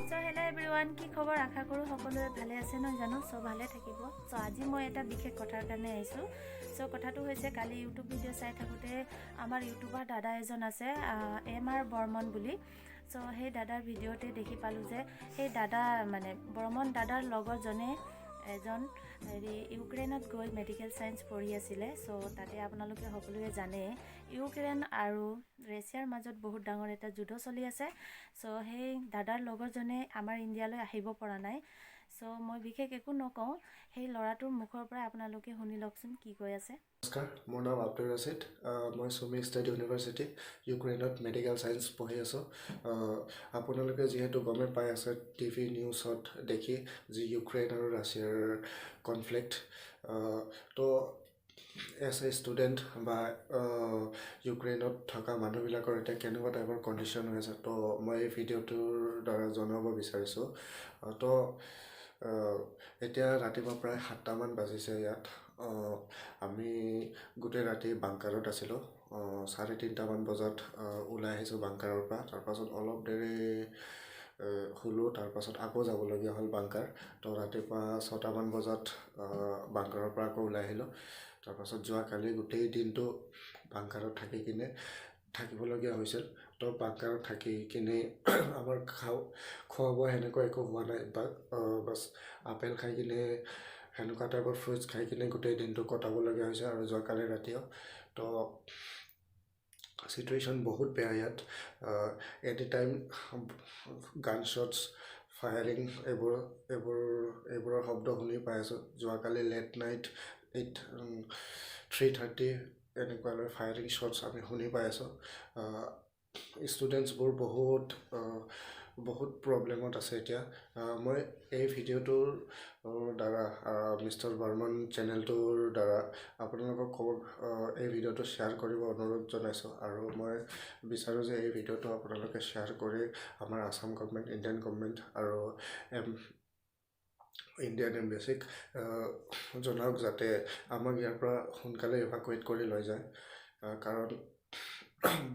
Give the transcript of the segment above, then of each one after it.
So hello everyone, কি খবৰ আশা কৰো সকলোৱে ভালে আছে ন জানো সব ভালে থাকিব। সো আজি মই এটা বিশেষ কথাৰ কাৰণে আইছো। সো কথাটো হৈছে কালি ইউটিউব ভিডিও চাই থাকোতে আমাৰ ইউটিউবাৰ দাদা এজন আছে MrBarmon বুলি। সো সেই দাদাৰ ভিডিওতে দেখি পালো যে সেই দাদা মানে বৰ্মন দাদাৰ লগৰ জনে এজন ইউক্ৰেইনত গৈ মেডিকেল সায়েন্স পঢ়ি আছিল। সো তাতে আপোনালোকে সকলোৱে জানে ইউক্ৰেইন আৰু ৰাছিয়াৰ মাজত বহুত ডাঙৰ এটা যুদ্ধ চলি আছে। সো সেই দাদাৰ লগৰ জনে আমাৰ ইণ্ডিয়ালৈ আহিব পৰা নাই। সো মই বিশেষ একো নকওঁ, সেই ল'ৰাটোৰ মুখৰ পৰা আপোনালোকে শুনি লওকচোন কি কৈ আছে। নমস্কাৰ, মোৰ নাম আব্দুল মই সুমি ষ্টেট ইউনিভাৰ্চিটি ইউক্ৰেইনত মেডিকেল সায়েন্স পঢ়ি আছোঁ। আপোনালোকে যিহেতু গমে পাই আছে টিভি নিউজত দেখি যি ইউক্ৰেইন আৰু ৰাছিয়াৰ কনফ্লিক্ট, তো এজ এ ষ্টুডেণ্ট বা ইউক্ৰেইনত থকা মানুহবিলাকৰ এতিয়া কেনেকুৱা টাইপৰ কণ্ডিশ্যন হৈ আছে, তো মই এই ভিডিঅ'টোৰ দ্বাৰা জনাব বিচাৰিছোঁ। তো এতিয়া ৰাতিপুৱা প্ৰায় 7টামান বাজিছে ইয়াত। আমি গোটেই ৰাতি বাংকাৰত আছিলোঁ। 3:30মান বজাত ওলাই আহিছোঁ বাংকাৰৰ পৰা। তাৰপাছত অলপ দেৰি শুলোঁ, তাৰপাছত আকৌ যাবলগীয়া হ'ল বাংকাৰ। তো ৰাতিপুৱা 6টামান বজাত বাংকাৰৰ পৰা আকৌ ওলাই আহিলোঁ। তাৰপাছত যোৱাকালি গোটেই দিনটো বাংকাৰত থাকিবলগীয়া হৈছিল। তো বাংকাৰত থাকি কিনে আমাৰ খোৱা বোৱা সেনেকুৱা একো হোৱা নাই, বাছ আপেল খাই কিনে সেনেকুৱা টাইপৰ ফ্ৰুটছ খাই কিনে গোটেই দিনটো কটাবলগীয়া হৈছে। আৰু যোৱাকালি ৰাতিও তো চিটুৱেশ্যন বহুত বেয়া ইয়াত। এনি টাইম গান শ্বটছ, ফায়াৰিং এইবোৰৰ শব্দ শুনি পাই আছোঁ। যোৱাকালি লেট নাইট 3:30 এনেকুৱালৈ ফায়াৰিং শ্বটছ আমি শুনি পাই আছোঁ। ষ্টুডেণ্টছবোৰ বহুত প্ৰব্লেমত আছে এতিয়া। মই এই ভিডিঅ'টোৰ দ্বাৰা MrBarmon চেনেলটোৰ দ্বাৰা আপোনালোকক এই ভিডিঅ'টো শ্বেয়াৰ কৰিব অনুৰোধ জনাইছোঁ। আৰু মই বিচাৰোঁ যে এই ভিডিঅ'টো আপোনালোকে শ্বেয়াৰ কৰি আমাৰ আসাম গভৰ্ণমেণ্ট, ইণ্ডিয়ান গভৰ্ণমেণ্ট আৰু ইণ্ডিয়ান এম্বেচিক জনাওক যাতে আমাক ইয়াৰ পৰা সোনকালে ইভাকুৱেট কৰি লৈ যায়। কাৰণ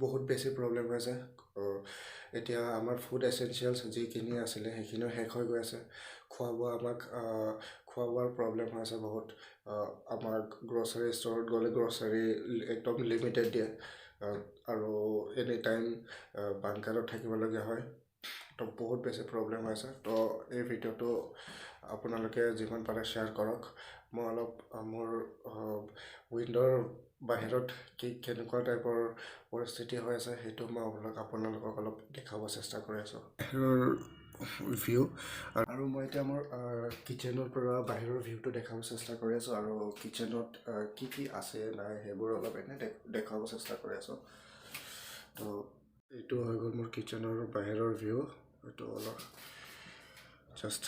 বহুত বেছি প্ৰব্লেম হৈছে। এতিয়া আমাৰ ফুড এচেঞ্চিয়েলছ যিখিনি আছিলে সেইখিনিও শেষ হৈ গৈ আছে। খোৱা বোৱাৰ প্ৰব্লেম হৈ আছে বহুত। আমাৰ গ্ৰ'চাৰী ষ্ট'ৰত গ'লে গ্ৰ'চাৰী একদম লিমিটেড দিয়ে, আৰু এনি টাইম বাংকাৰত থাকিবলগীয়া হয়। তো বহুত বেছি প্ৰব্লেম হৈছে। তো এই ভিডিঅ'টো আপোনালোকে যিমান পাৰে শ্বেয়াৰ কৰক। মই অলপ মোৰ উইণ্ডৰ বাহিৰত কেনেকুৱা টাইপৰ পৰিস্থিতি হৈ আছে সেইটো মই আপোনালোকক অলপ দেখাব চেষ্টা কৰি আছোঁ। বাহিৰৰ ভিউ, আৰু মই এতিয়া মোৰ কিটচেনৰ পৰা বাহিৰৰ ভিউটো দেখাব চেষ্টা কৰি আছোঁ। আৰু কিটচেনত কি আছে নাই সেইবোৰ অলপ এনে দেখাব চেষ্টা কৰি আছোঁ। তো এইটো হৈ গ'ল মোৰ কিটচেনৰ বাহিৰৰ ভিউ। এইটো অলপ জাষ্ট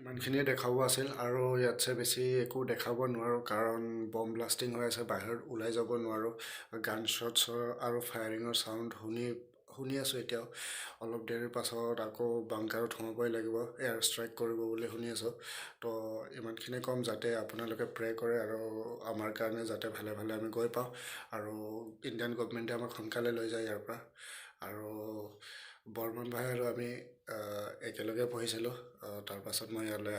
ইমানখিনিয়ে দেখাব আছিল, আৰু ইয়াতছে বেছি একো দেখাব নোৱাৰোঁ কাৰণ বম ব্লাষ্টিং হৈ আছে, বাহিৰত ওলাই যাব নোৱাৰোঁ। গান শ্বটছৰ আৰু ফায়াৰিঙৰ চাউণ্ড শুনি আছোঁ এতিয়াও। অলপ দেৰিৰ পাছত আকৌ বাংকাৰত সোমাবই লাগিব, এয়াৰ ষ্ট্ৰাইক কৰিব বুলি শুনি আছোঁ। তো ইমানখিনি ক'ম যাতে আপোনালোকে প্ৰে কৰে আৰু আমাৰ কাৰণে যাতে ভালে ভালে আমি গৈ পাওঁ, আৰু ইণ্ডিয়ান গভৰ্ণমেণ্টে আমাক সোনকালে লৈ যায় ইয়াৰ পৰা। আৰু বৰ্মন ভাই আৰু আমি একেলগে পঢ়িছিলোঁ। তাৰপাছত মই ইয়ালৈ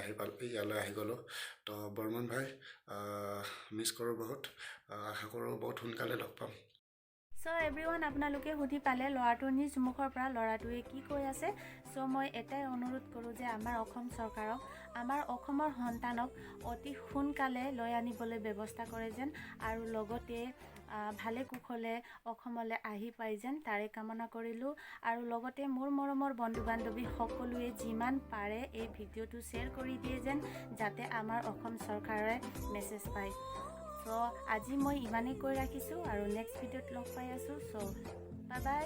আহি গ'লোঁ। তো বৰ্মন ভাই মিছ কৰোঁ বহুত। আশা কৰোঁ বহুত সোনকালে লগ পাম। সো এভৰিৱান, আপোনালোকে সুধি পালে ল'ৰাটোৰ নিজ মুখৰ পৰা ল'ৰাটোৱে কি কৈ আছে। সো মই এটাই অনুৰোধ কৰোঁ যে আমাৰ অসম চৰকাৰক আমাৰ অসমৰ সন্তানক অতি সোনকালে লৈ আনিবলৈ ব্যৱস্থা কৰে যেন, আৰু লগতে ভালে কুশলে অসমলৈ আহি পাই যেন তাৰে কামনা কৰিলোঁ। আৰু লগতে মোৰ মৰমৰ বন্ধু বান্ধৱী সকলোৱে যিমান পাৰে এই ভিডিঅ'টো শ্বেয়াৰ কৰি দিয়ে যেন, যাতে আমাৰ অসম চৰকাৰে মেছেজ পায়। সো আজি মই ইমানেই কৈ ৰাখিছোঁ, আৰু নেক্সট ভিডিঅ'ত লগ পাই আছোঁ। So bye bye.